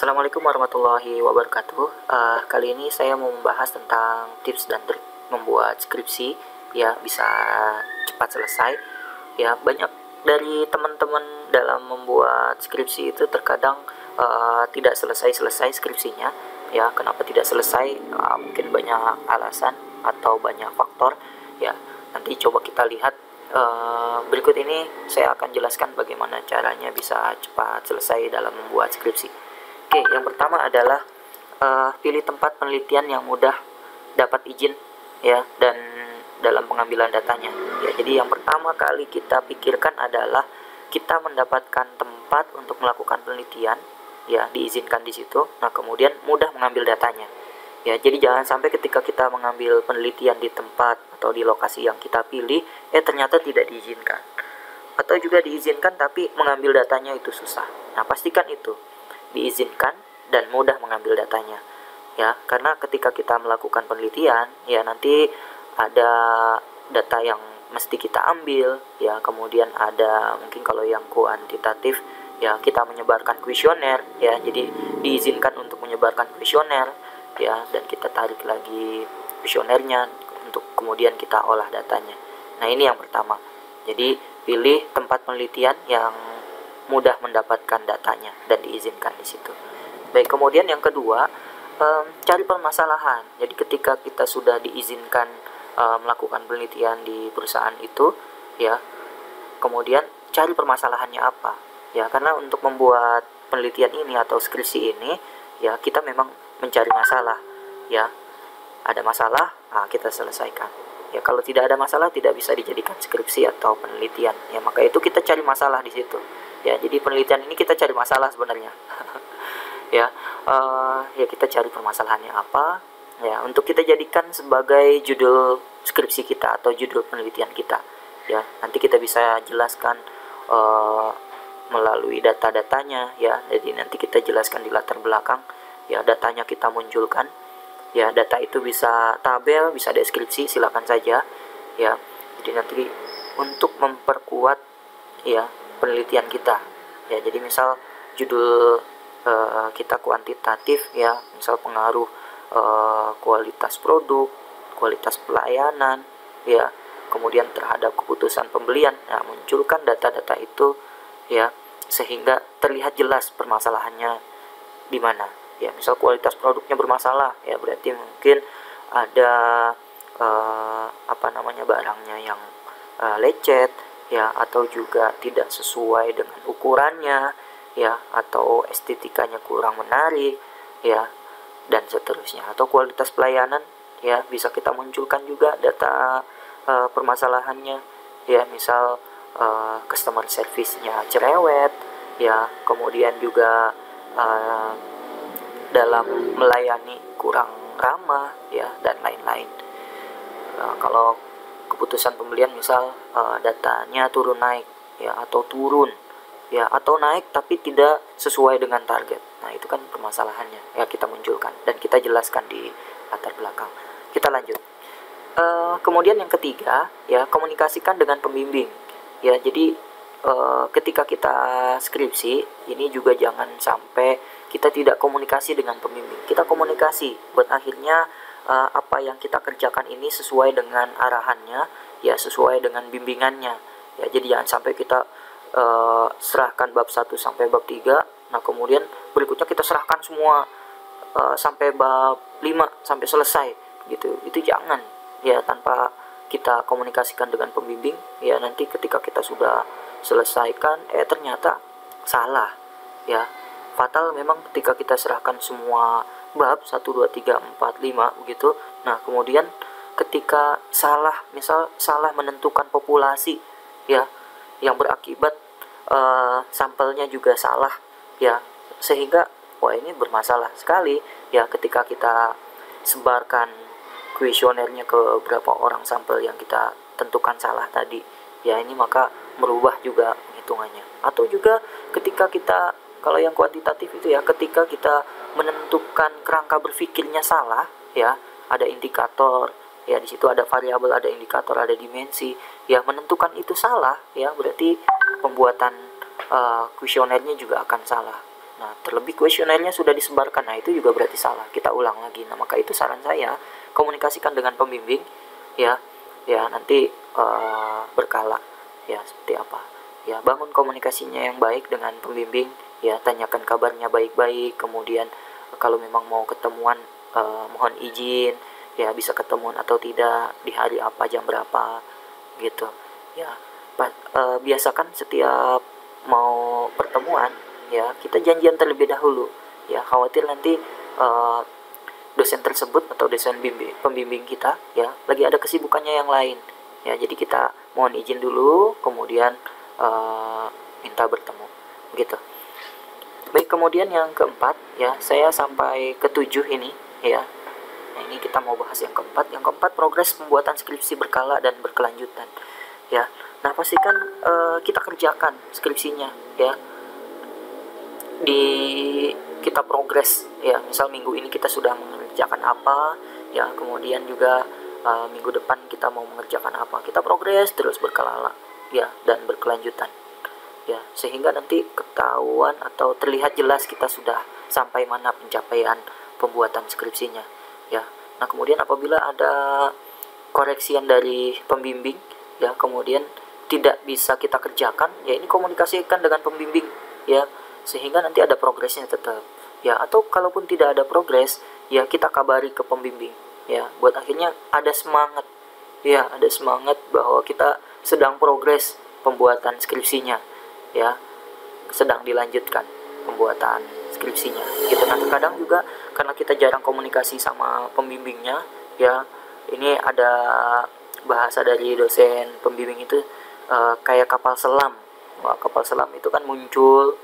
Assalamualaikum warahmatullahi wabarakatuh. Kali ini saya mau membahas tentang tips dan trik membuat skripsi ya bisa cepat selesai. Ya, banyak dari teman-teman dalam membuat skripsi itu terkadang tidak selesai-selesai skripsinya. Ya, kenapa tidak selesai? Mungkin banyak alasan atau banyak faktor. Ya, nanti coba kita lihat. Berikut ini saya akan jelaskan bagaimana caranya bisa cepat selesai dalam membuat skripsi. Oke, yang pertama adalah pilih tempat penelitian yang mudah dapat izin ya dan dalam pengambilan datanya. Ya, jadi yang pertama kali kita pikirkan adalah kita mendapatkan tempat untuk melakukan penelitian ya, diizinkan di situ. Nah, kemudian mudah mengambil datanya. Ya, jadi jangan sampai ketika kita mengambil penelitian di tempat atau di lokasi yang kita pilih, ternyata tidak diizinkan. Atau juga diizinkan tapi mengambil datanya itu susah. Nah, pastikan itu diizinkan dan mudah mengambil datanya. Ya, karena ketika kita melakukan penelitian, ya nanti ada data yang mesti kita ambil, ya kemudian ada mungkin kalau yang kuantitatif, ya kita menyebarkan kuesioner, ya jadi diizinkan untuk menyebarkan kuesioner. Ya, dan kita tarik lagi kuesionernya untuk kemudian kita olah datanya. Nah, ini yang pertama. Jadi pilih tempat penelitian yang mudah mendapatkan datanya dan diizinkan di situ. Baik, kemudian yang kedua, cari permasalahan. Jadi ketika kita sudah diizinkan melakukan penelitian di perusahaan itu, ya kemudian cari permasalahannya apa. Ya, karena untuk membuat penelitian ini atau skripsi ini, ya kita memang mencari masalah. Ya, ada masalah, kita selesaikan. Ya, kalau tidak ada masalah tidak bisa dijadikan skripsi atau penelitian. Ya, maka itu kita cari masalah di situ. Ya, jadi penelitian ini kita cari masalah sebenarnya. Ya, ya kita cari permasalahannya apa. Ya, untuk kita jadikan sebagai judul skripsi kita atau judul penelitian kita. Ya, nanti kita bisa jelaskan melalui data-datanya. Ya, jadi nanti kita jelaskan di latar belakang. Ya, datanya kita munculkan. Ya, data itu bisa tabel, bisa deskripsi, silakan saja. Ya, jadi nanti untuk memperkuat ya penelitian kita. Ya, jadi misal judul kita kuantitatif, ya misal pengaruh kualitas produk, kualitas pelayanan, ya kemudian terhadap keputusan pembelian. Nah, munculkan data-data itu ya sehingga terlihat jelas permasalahannya di mana. Ya, misal kualitas produknya bermasalah, ya berarti mungkin ada barangnya yang lecet, ya atau juga tidak sesuai dengan ukurannya, ya atau estetikanya kurang menarik, ya dan seterusnya. Atau kualitas pelayanan, ya bisa kita munculkan juga data permasalahannya, ya misal customer service-nya cerewet, ya kemudian juga dalam melayani kurang ramah, ya dan lain-lain. Kalau keputusan pembelian misal datanya turun naik, ya atau turun, ya atau naik tapi tidak sesuai dengan target. Nah, itu kan permasalahannya. Ya kita munculkan dan kita jelaskan di latar belakang. Kita lanjut. Kemudian yang ketiga, ya komunikasikan dengan pembimbing. Ya, jadi ketika kita skripsi ini juga jangan sampai kita tidak komunikasi dengan pembimbing. Kita komunikasi buat akhirnya apa yang kita kerjakan ini sesuai dengan arahannya, ya sesuai dengan bimbingannya. Ya, jadi jangan sampai kita serahkan bab 1 sampai bab 3, nah kemudian berikutnya kita serahkan semua sampai bab 5 sampai selesai gitu. Itu jangan, ya tanpa kita komunikasikan dengan pembimbing, ya nanti ketika kita sudah selesaikan ternyata salah, ya fatal memang ketika kita serahkan semua bab 1, 2, 3, 4, 5 begitu. Nah, kemudian ketika salah, misal salah menentukan populasi, ya yang berakibat sampelnya juga salah, ya sehingga wah ini bermasalah sekali. Ya ketika kita sebarkan kuesionernya ke beberapa orang sampel yang kita tentukan salah tadi, ya ini maka merubah juga hitungannya. Atau juga ketika kita, kalau yang kuantitatif itu ya ketika kita menentukan kerangka berpikirnya salah, ya ada indikator, ya di situ ada variabel, ada indikator, ada dimensi, ya menentukan itu salah, ya berarti pembuatan kuesionernya juga akan salah. Nah, terlebih kuesionernya sudah disebarkan, nah itu juga berarti salah. Kita ulang lagi. Nah, maka itu saran saya, komunikasikan dengan pembimbing, ya, ya nanti berkala, ya seperti apa. Ya, bangun komunikasinya yang baik dengan pembimbing, ya tanyakan kabarnya baik-baik. Kemudian kalau memang mau ketemuan, mohon izin, ya bisa ketemuan atau tidak di hari apa, jam berapa, gitu. Ya, biasakan setiap mau pertemuan, ya kita janjian terlebih dahulu, ya khawatir nanti uh, dosen tersebut atau dosen pembimbing kita ya lagi ada kesibukannya yang lain, ya jadi kita mohon izin dulu, kemudian minta bertemu, gitu. Baik, kemudian yang keempat, ya saya sampai ketujuh ini, ya. Nah, ini kita mau bahas yang keempat. Yang keempat, progres pembuatan skripsi berkala dan berkelanjutan, ya. Nah, pastikan kita kerjakan skripsinya, ya, di kita progres, ya. Misal minggu ini kita sudah mengerjakan apa, ya, kemudian juga minggu depan kita mau mengerjakan apa, kita progres terus berkala, ya, dan berkelanjutan, ya, sehingga nanti ketahuan atau terlihat jelas kita sudah sampai mana pencapaian pembuatan skripsinya, ya. Nah, kemudian apabila ada koreksian dari pembimbing, ya, kemudian tidak bisa kita kerjakan, ya ini komunikasikan dengan pembimbing, ya, sehingga nanti ada progresnya tetap, ya. Atau kalaupun tidak ada progres, ya kita kabari ke pembimbing, ya, buat akhirnya ada semangat, ya, ada semangat bahwa kita sedang progres pembuatan skripsinya, ya, sedang dilanjutkan pembuatan skripsinya, gitu. Nah, terkadang juga karena kita jarang komunikasi sama pembimbingnya, ya, ini ada bahasa dari dosen pembimbing itu, kayak kapal selam. Wah, kapal selam itu kan muncul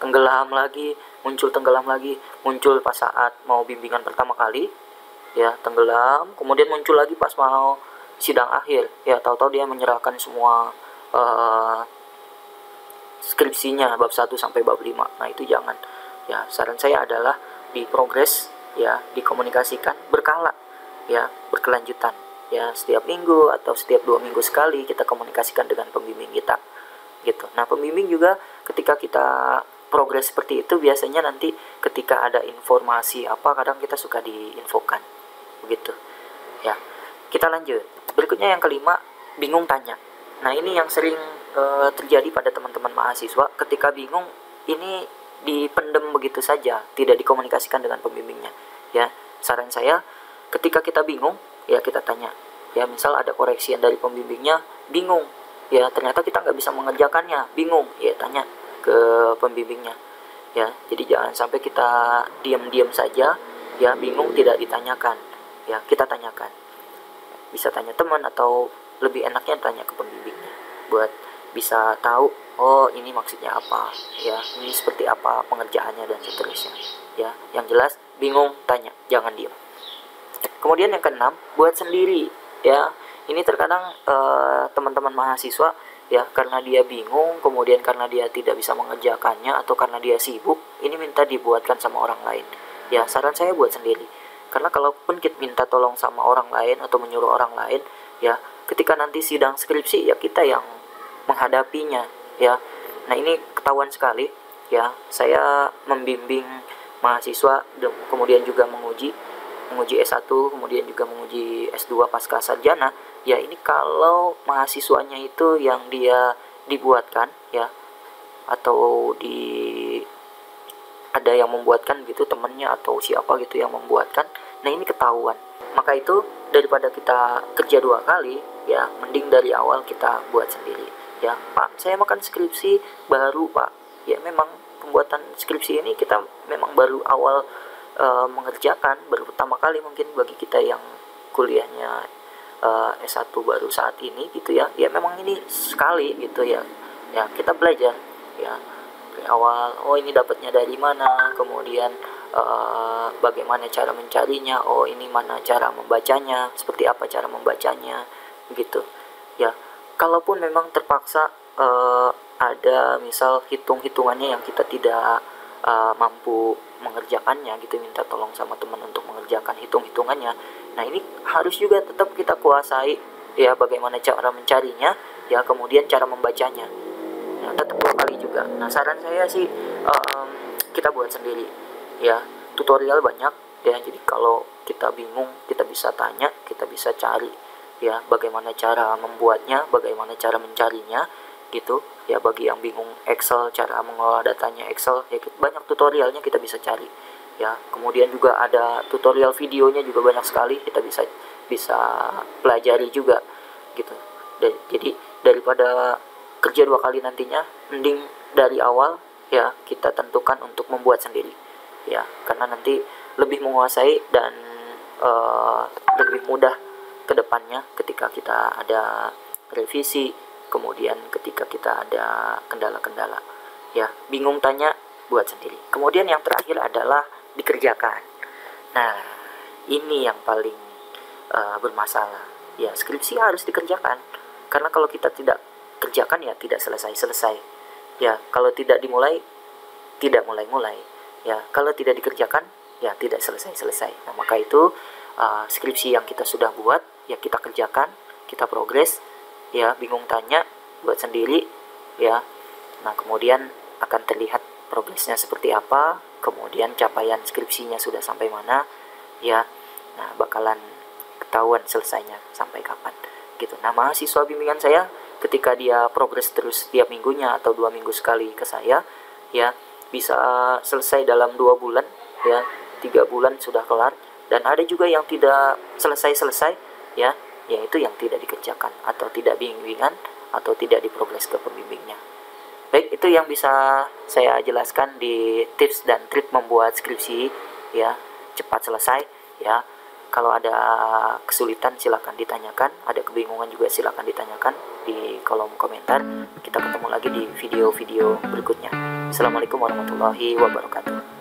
tenggelam lagi, muncul tenggelam lagi, muncul pas saat mau bimbingan pertama kali, ya tenggelam, kemudian muncul lagi pas mau sidang akhir, ya tahu-tahu dia menyerahkan semua skripsinya bab 1 sampai bab 5. Nah, itu jangan. Ya, saran saya adalah di progres, ya, dikomunikasikan berkala, ya, berkelanjutan. Ya, setiap minggu atau setiap 2 minggu sekali kita komunikasikan dengan pembimbing kita, gitu. Nah, pembimbing juga ketika kita progres seperti itu, biasanya nanti ketika ada informasi apa, kadang kita suka diinfokan, begitu, ya. Kita lanjut. Berikutnya yang kelima, bingung tanya. Nah, ini yang sering terjadi pada teman-teman mahasiswa. Ketika bingung, ini dipendem begitu saja, tidak dikomunikasikan dengan pembimbingnya, ya. Saran saya, ketika kita bingung, ya kita tanya, ya, misal ada koreksian dari pembimbingnya, bingung, ya ternyata kita nggak bisa mengerjakannya, bingung, ya tanya ke pembimbingnya, ya. Jadi jangan sampai kita diam-diam saja, ya, bingung tidak ditanyakan, ya kita tanyakan. Bisa tanya teman atau lebih enaknya tanya ke pembimbingnya buat bisa tahu, oh ini maksudnya apa, ya ini seperti apa pengerjaannya dan seterusnya, ya. Yang jelas bingung tanya, jangan diam. Kemudian yang keenam, buat sendiri, ya. Ini terkadang teman-teman mahasiswa, ya, karena dia bingung, kemudian karena dia tidak bisa mengerjakannya atau karena dia sibuk, ini minta dibuatkan sama orang lain. Ya, saran saya buat sendiri. Karena kalaupun kita minta tolong sama orang lain atau menyuruh orang lain, ya, ketika nanti sidang skripsi, ya kita yang menghadapinya, ya. Nah, ini ketahuan sekali, ya. Saya membimbing mahasiswa, kemudian juga menguji S1, kemudian juga menguji S2 pasca sarjana, ya ini kalau mahasiswanya itu yang dia dibuatkan, ya, atau ada yang membuatkan gitu, temennya atau siapa gitu yang membuatkan, nah ini ketahuan. Maka itu daripada kita kerja 2 kali, ya mending dari awal kita buat sendiri, ya. Pak, saya makan skripsi baru, Pak. Ya memang pembuatan skripsi ini kita memang baru awal mengerjakan, baru pertama kali mungkin bagi kita yang kuliahnya S1 baru saat ini, gitu ya. Ya memang ini sekali gitu, ya. Ya kita belajar, ya, dari awal. Oh, ini dapatnya dari mana, kemudian bagaimana cara mencarinya, oh ini mana cara membacanya, seperti apa cara membacanya, gitu, ya. Kalaupun memang terpaksa ada misal hitung-hitungannya yang kita tidak mampu mengerjakannya gitu, minta tolong sama teman untuk mengerjakan hitung-hitungannya. Nah, ini harus juga tetap kita kuasai, ya, bagaimana cara mencarinya, ya, kemudian cara membacanya. Nah, tetap 2 kali juga. Nah, saran saya sih kita buat sendiri ya. Tutorial banyak ya, jadi kalau kita bingung kita bisa tanya, kita bisa cari ya bagaimana cara membuatnya, bagaimana cara mencarinya gitu ya. Bagi yang bingung Excel, cara mengolah datanya Excel ya, banyak tutorialnya kita bisa cari ya. Kemudian juga ada tutorial videonya juga banyak sekali, kita bisa pelajari juga gitu. Jadi daripada kerja 2 kali nantinya, mending dari awal ya kita tentukan untuk membuat sendiri ya, karena nanti lebih menguasai dan lebih mudah ke depannya ketika kita ada revisi, kemudian ketika kita ada kendala-kendala ya. Bingung tanya, buat sendiri. Kemudian yang terakhir adalah dikerjakan. Nah, ini yang paling bermasalah ya. Skripsi harus dikerjakan, karena kalau kita tidak kerjakan ya tidak selesai-selesai ya. Kalau tidak dimulai, tidak mulai-mulai ya. Kalau tidak dikerjakan ya tidak selesai-selesai. Nah, maka itu skripsi yang kita sudah buat ya kita kerjakan, kita progres ya. Bingung tanya, buat sendiri ya. Nah, kemudian akan terlihat progresnya seperti apa, kemudian capaian skripsinya sudah sampai mana ya. Nah, bakalan ketahuan selesainya sampai kapan gitu. Nah, mahasiswa bimbingan saya ketika dia progres terus setiap minggunya atau 2 minggu sekali ke saya ya, bisa selesai dalam 2 bulan ya, 3 bulan sudah kelar. Dan ada juga yang tidak selesai ya, yaitu yang tidak dikerjakan atau tidak bimbingan atau tidak diprogres ke pembimbingnya. Baik, itu yang bisa saya jelaskan di tips dan trik membuat skripsi ya, cepat selesai ya. Kalau ada kesulitan silakan ditanyakan, ada kebingungan juga silakan ditanyakan di kolom komentar. Kita ketemu lagi di video-video berikutnya. Assalamualaikum warahmatullahi wabarakatuh.